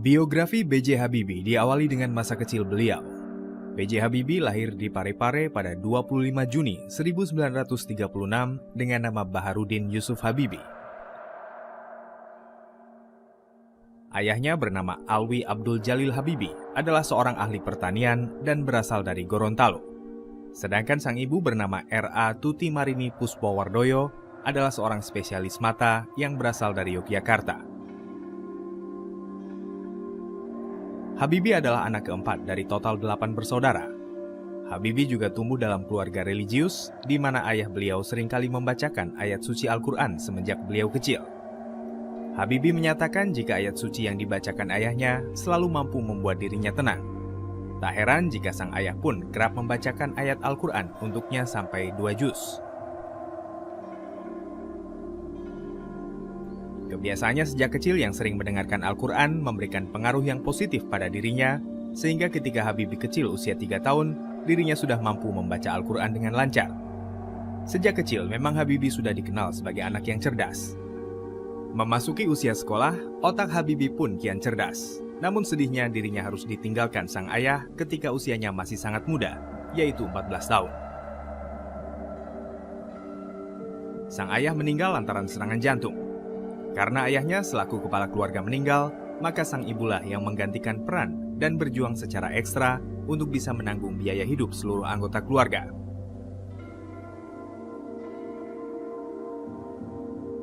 Biografi B.J. Habibie diawali dengan masa kecil beliau. B.J. Habibie lahir di Parepare pada 25 Juni 1936 dengan nama Baharudin Yusuf Habibie. Ayahnya bernama Alwi Abdul Jalil Habibie, adalah seorang ahli pertanian dan berasal dari Gorontalo. Sedangkan sang ibu bernama R.A. Tuti Marini Puspowardoyo, adalah seorang spesialis mata yang berasal dari Yogyakarta. Habibie adalah anak keempat dari total 8 bersaudara. Habibie juga tumbuh dalam keluarga religius, di mana ayah beliau seringkali membacakan ayat suci Al-Quran semenjak beliau kecil. Habibie menyatakan jika ayat suci yang dibacakan ayahnya selalu mampu membuat dirinya tenang. Tak heran jika sang ayah pun kerap membacakan ayat Al-Quran untuknya sampai 2 juz. Kebiasaannya sejak kecil yang sering mendengarkan Al-Quran memberikan pengaruh yang positif pada dirinya, sehingga ketika Habibie kecil usia 3 tahun, dirinya sudah mampu membaca Al-Quran dengan lancar. Sejak kecil memang Habibie sudah dikenal sebagai anak yang cerdas. Memasuki usia sekolah, otak Habibie pun kian cerdas. Namun sedihnya dirinya harus ditinggalkan sang ayah ketika usianya masih sangat muda, yaitu 14 tahun. Sang ayah meninggal lantaran serangan jantung. Karena ayahnya selaku kepala keluarga meninggal, maka sang ibulah yang menggantikan peran dan berjuang secara ekstra untuk bisa menanggung biaya hidup seluruh anggota keluarga.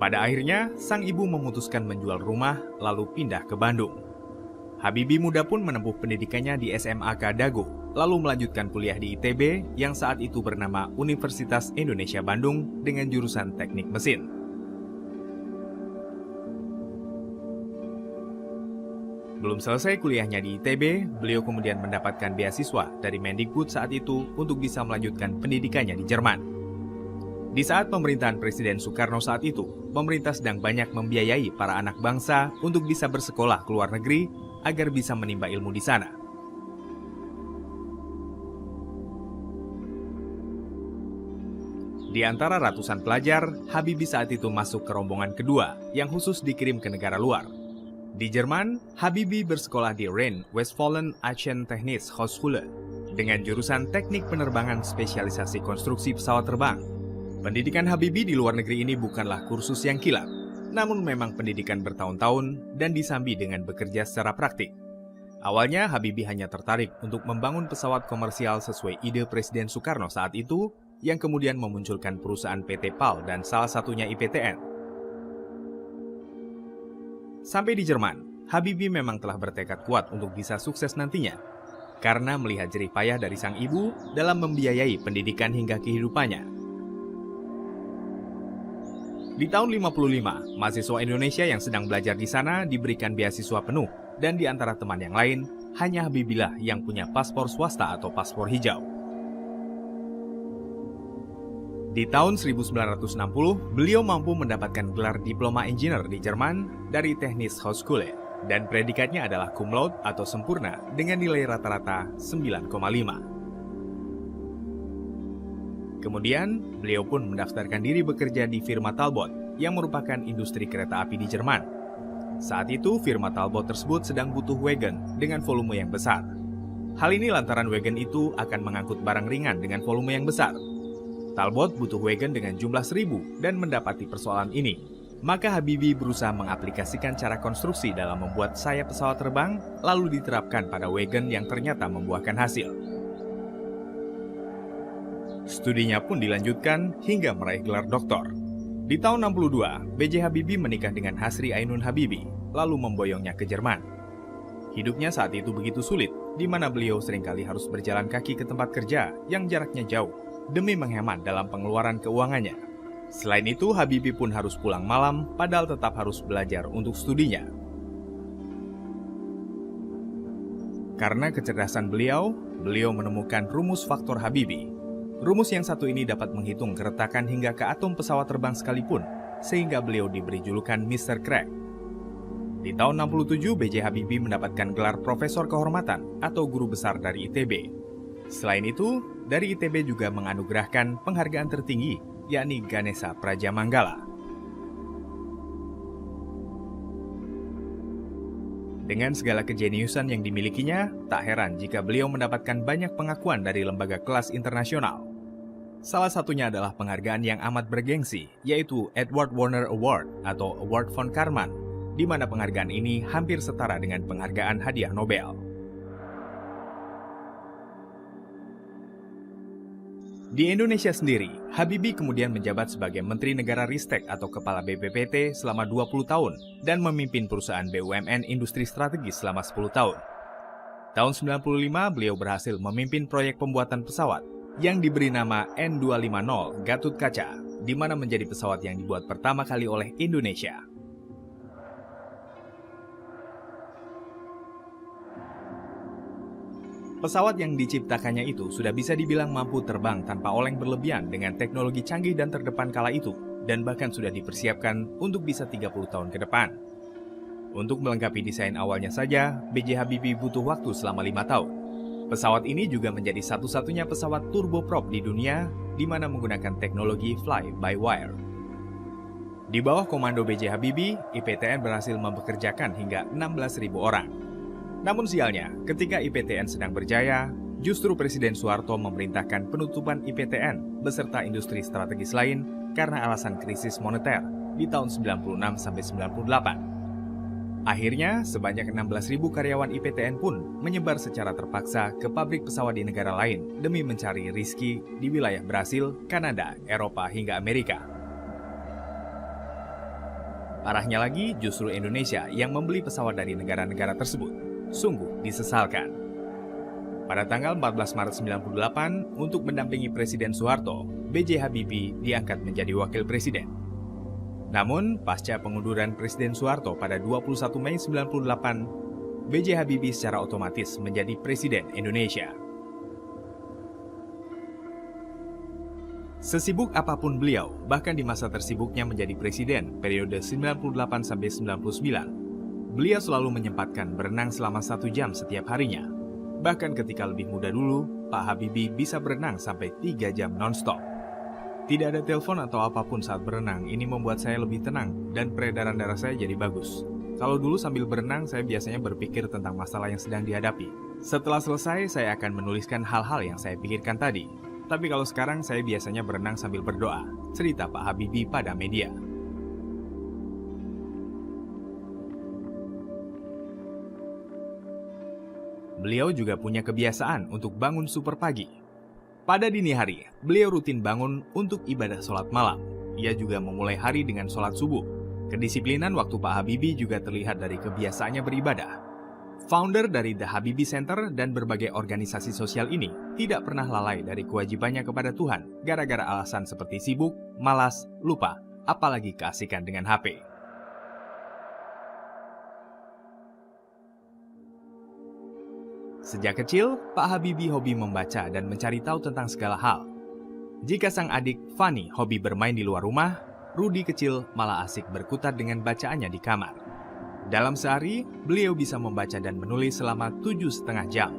Pada akhirnya, sang ibu memutuskan menjual rumah lalu pindah ke Bandung. Habibie muda pun menempuh pendidikannya di SMAK Dago, lalu melanjutkan kuliah di ITB yang saat itu bernama Universitas Indonesia Bandung dengan jurusan Teknik Mesin. Belum selesai kuliahnya di ITB, beliau kemudian mendapatkan beasiswa dari Mendikbud saat itu untuk bisa melanjutkan pendidikannya di Jerman. Di saat pemerintahan Presiden Soekarno saat itu, pemerintah sedang banyak membiayai para anak bangsa untuk bisa bersekolah ke luar negeri agar bisa menimba ilmu di sana. Di antara ratusan pelajar, Habibie saat itu masuk ke rombongan kedua yang khusus dikirim ke negara luar. Di Jerman, Habibie bersekolah di Rhine-Westfalen-Aachen-Technische Hochschule dengan jurusan teknik penerbangan spesialisasi konstruksi pesawat terbang. Pendidikan Habibie di luar negeri ini bukanlah kursus yang kilat, namun memang pendidikan bertahun-tahun dan disambi dengan bekerja secara praktik. Awalnya Habibie hanya tertarik untuk membangun pesawat komersial sesuai ide Presiden Soekarno saat itu, yang kemudian memunculkan perusahaan PT PAL dan salah satunya IPTN. Sampai di Jerman, Habibie memang telah bertekad kuat untuk bisa sukses nantinya, karena melihat jerih payah dari sang ibu dalam membiayai pendidikan hingga kehidupannya. Di tahun 55, mahasiswa Indonesia yang sedang belajar di sana diberikan beasiswa penuh, dan di antara teman yang lain, hanya Habibie lah yang punya paspor swasta atau paspor hijau. Di tahun 1960, beliau mampu mendapatkan gelar diploma engineer di Jerman dari Technische Hochschule, dan predikatnya adalah cum laude atau sempurna dengan nilai rata-rata 9,5. Kemudian, beliau pun mendaftarkan diri bekerja di firma Talbot, yang merupakan industri kereta api di Jerman. Saat itu, firma Talbot tersebut sedang butuh wagon dengan volume yang besar. Hal ini lantaran wagon itu akan mengangkut barang ringan dengan volume yang besar. Talbot butuh wagon dengan jumlah 1.000 dan mendapati persoalan ini. Maka Habibie berusaha mengaplikasikan cara konstruksi dalam membuat sayap pesawat terbang, lalu diterapkan pada wagon yang ternyata membuahkan hasil. Studinya pun dilanjutkan hingga meraih gelar doktor. Di tahun 62, B.J. Habibie menikah dengan Hasri Ainun Habibie, lalu memboyongnya ke Jerman. Hidupnya saat itu begitu sulit, di mana beliau seringkali harus berjalan kaki ke tempat kerja yang jaraknya jauh, demi menghemat dalam pengeluaran keuangannya. Selain itu, Habibie pun harus pulang malam, padahal tetap harus belajar untuk studinya. Karena kecerdasan beliau menemukan rumus faktor Habibie. Rumus yang satu ini dapat menghitung keretakan hingga ke atom pesawat terbang sekalipun, sehingga beliau diberi julukan Mr. Crack. Di tahun 67, B.J. Habibie mendapatkan gelar Profesor Kehormatan atau Guru Besar dari ITB. Selain itu, dari ITB juga menganugerahkan penghargaan tertinggi, yakni Ganesha Prajamanggala. Dengan segala kejeniusan yang dimilikinya, tak heran jika beliau mendapatkan banyak pengakuan dari lembaga kelas internasional. Salah satunya adalah penghargaan yang amat bergengsi, yaitu Edward Warner Award atau Award von Karman, di mana penghargaan ini hampir setara dengan penghargaan hadiah Nobel. Di Indonesia sendiri, Habibie kemudian menjabat sebagai Menteri Negara Ristek atau Kepala BPPT selama 20 tahun dan memimpin perusahaan BUMN industri strategis selama 10 tahun. Tahun 95, beliau berhasil memimpin proyek pembuatan pesawat yang diberi nama N250 Gatot Kaca, di mana menjadi pesawat yang dibuat pertama kali oleh Indonesia. Pesawat yang diciptakannya itu sudah bisa dibilang mampu terbang tanpa oleng berlebihan dengan teknologi canggih dan terdepan kala itu, dan bahkan sudah dipersiapkan untuk bisa 30 tahun ke depan. Untuk melengkapi desain awalnya saja, B.J. Habibie butuh waktu selama 5 tahun. Pesawat ini juga menjadi satu-satunya pesawat turboprop di dunia, di mana menggunakan teknologi fly-by-wire. Di bawah komando B.J. Habibie, IPTN berhasil mempekerjakan hingga 16.000 orang. Namun sialnya, ketika IPTN sedang berjaya, justru Presiden Soeharto memerintahkan penutupan IPTN beserta industri strategis lain karena alasan krisis moneter di tahun 96-98. Akhirnya, sebanyak 16.000 karyawan IPTN pun menyebar secara terpaksa ke pabrik pesawat di negara lain demi mencari rizki di wilayah Brasil, Kanada, Eropa, hingga Amerika. Parahnya lagi, justru Indonesia yang membeli pesawat dari negara-negara tersebut. Sungguh disesalkan. Pada tanggal 14 Maret 98, untuk mendampingi Presiden Soeharto, B.J. Habibie diangkat menjadi wakil presiden. Namun, pasca pengunduran Presiden Soeharto pada 21 Mei 98, B.J. Habibie secara otomatis menjadi Presiden Indonesia. Sesibuk apapun beliau, bahkan di masa tersibuknya menjadi presiden periode 98-99, beliau selalu menyempatkan berenang selama 1 jam setiap harinya. Bahkan ketika lebih muda dulu, Pak Habibie bisa berenang sampai 3 jam non-stop. Tidak ada telepon atau apapun saat berenang, ini membuat saya lebih tenang dan peredaran darah saya jadi bagus. Kalau dulu sambil berenang, saya biasanya berpikir tentang masalah yang sedang dihadapi. Setelah selesai, saya akan menuliskan hal-hal yang saya pikirkan tadi. Tapi kalau sekarang, saya biasanya berenang sambil berdoa, cerita Pak Habibie pada media. Beliau juga punya kebiasaan untuk bangun super pagi. Pada dini hari, beliau rutin bangun untuk ibadah sholat malam. Ia juga memulai hari dengan sholat subuh. Kedisiplinan waktu Pak Habibie juga terlihat dari kebiasaannya beribadah. Founder dari The Habibie Center dan berbagai organisasi sosial ini tidak pernah lalai dari kewajibannya kepada Tuhan gara-gara alasan seperti sibuk, malas, lupa, apalagi keasikan dengan HP. Sejak kecil, Pak Habibie hobi membaca dan mencari tahu tentang segala hal. Jika sang adik Fani hobi bermain di luar rumah, Rudi kecil malah asik berkutat dengan bacaannya di kamar. Dalam sehari, beliau bisa membaca dan menulis selama 7,5 jam.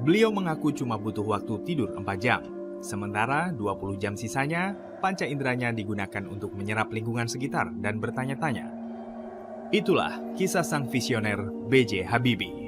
Beliau mengaku cuma butuh waktu tidur 4 jam, sementara 20 jam sisanya, panca inderanya digunakan untuk menyerap lingkungan sekitar dan bertanya-tanya. Itulah kisah sang visioner B.J. Habibie.